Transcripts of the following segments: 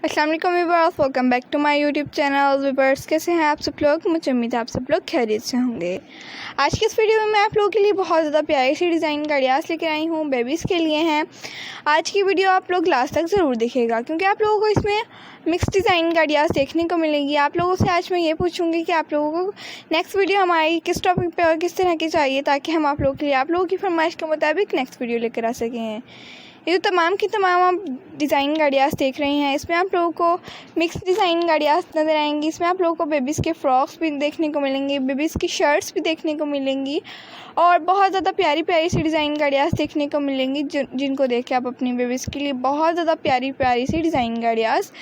अस्सलाम वालेकुम viewers, welcome back to my YouTube channel. Viewers, कैसे हैं आप सब लोग? मुझे उम्मीद है आप सब लोग खैरियत से होंगे। आज की इस वीडियो में मैं आप लोगों के लिए बहुत ज़्यादा प्यारी सी डिज़ाइन गाड़ियास लेकर आई हूँ, बेबीज़ के लिए हैं। आज की वीडियो आप लोग लास्ट तक ज़रूर देखिएगा क्योंकि आप लोगों को इसमें मिक्स डिज़ाइन गाड़ियास देखने को मिलेंगी। आप लोगों से आज मैं ये पूछूंगी कि आप लोगों को नेक्स्ट वीडियो हमारी किस टॉपिक पे और किस तरह की चाहिए, ताकि हम आप लोगों के लिए आप लोगों की फरमाइश के मुताबिक नेक्स्ट वीडियो लेकर आ सकें। ये तो तमाम की तमाम आप डिज़ाइन गाड़ियास देख रही हैं, इसमें आप लोगों को मिक्स डिज़ाइन गाड़ियास नज़र आएंगी। इसमें आप लोगों को बेबीज़ के फ्रॉक्स भी देखने को मिलेंगे, बेबीज़ की शर्ट्स भी देखने को मिलेंगी और बहुत ज़्यादा प्यारी प्यारी सी डिज़ाइन गाड़ियास देखने को मिलेंगी जिनको देख के आप अपनी बेबीज़ के लिए बहुत ज़्यादा प्यारी प्यारी सी डिज़ाइन गाड़ियास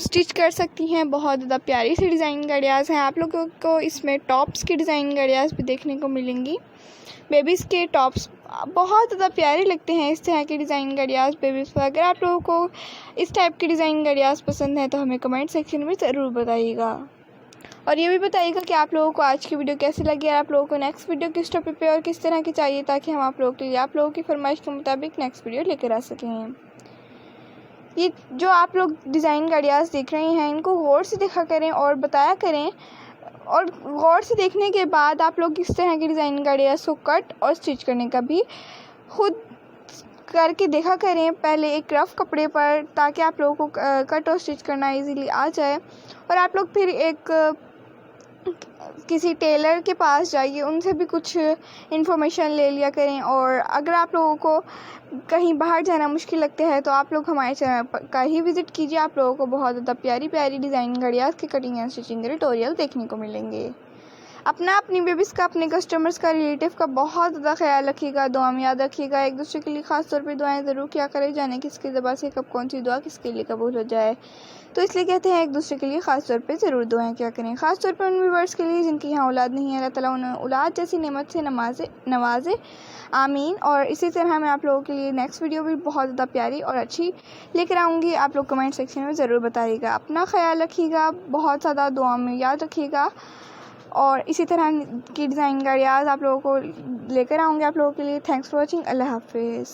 स्टिच कर सकती हैं। बहुत ज़्यादा प्यारी सी डिज़ाइन गाड़ियास हैं। आप लोगों को इसमें टॉप्स की डिज़ाइन गाड़ियास भी देखने को मिलेंगी। बेबीज़ के टॉप्स बहुत ज़्यादा प्यारे लगते हैं, इस तरह की डिज़ाइन गाड़ियास बेबीज़ पर। अगर आप लोगों को इस टाइप की डिज़ाइन गाड़ियास पसंद है तो हमें कमेंट सेक्शन में ज़रूर बताइएगा और ये भी बताइएगा कि आप लोगों को आज की वीडियो कैसी लगी और आप लोगों को नेक्स्ट वीडियो किस टॉपिक पे और किस तरह की चाहिए, ताकि हम आप लोगों के लिए आप लोगों की फरमाइश के मुताबिक नेक्स्ट वीडियो लेकर आ सकें। ये जो आप लोग डिज़ाइन गाड़ियास देख रहे हैं इनको गौर से देखा करें और बताया करें, और गौर से देखने के बाद आप लोग इस तरह की डिज़ाइन गाड़ियास को कट और स्टिच करने का भी खुद करके देखा करें पहले एक रफ़ कपड़े पर, ताकि आप लोगों को कट और स्टिच करना इजीली आ जाए। और आप लोग फिर किसी टेलर के पास जाइए, उनसे भी कुछ इन्फॉर्मेशन ले लिया करें। और अगर आप लोगों को कहीं बाहर जाना मुश्किल लगता है तो आप लोग हमारे चैनल का ही विज़िट कीजिए। आप लोगों को बहुत ज़्यादा प्यारी प्यारी डिज़ाइन गाड़ियास की कटिंग एंड स्टिचिंग के ट्यूटोरियल देखने को मिलेंगे। अपनी बेबीज़ का, अपने कस्टमर्स का, रिलेटिव का बहुत ज़्यादा ख्याल रखिएगा, दुआ में याद रखिएगा। एक दूसरे के लिए ख़ास तौर पे दुआएं ज़रूर किया करें, जाने किसकी ज़बान से कब कौन सी दुआ किसके लिए कबूल हो जाए। तो इसलिए कहते हैं एक दूसरे के लिए ख़ास तौर पे ज़रूर दुआएं किया करें, ख़ास तौर पे उन व्यूअर्स के लिए जिनकी यहाँ औलाद नहीं है। अल्लाह ताला उन्हें औलाद जैसी नेमत से नवाजे, आमीन। और इसी तरह मैं आप लोगों के लिए नेक्स्ट वीडियो भी बहुत ज़्यादा प्यारी और अच्छी लेकर आऊँगी। आप लोग कमेंट सेक्शन में ज़रूर बताइएगा। अपना ख्याल रखिएगा, बहुत ज़्यादा दुआ में याद रखिएगा और इसी तरह की डिज़ाइन गाड़ियास आप लोगों को लेकर आऊँगी आप लोगों के लिए। Thanks for watching. अल्लाह हाफिज़।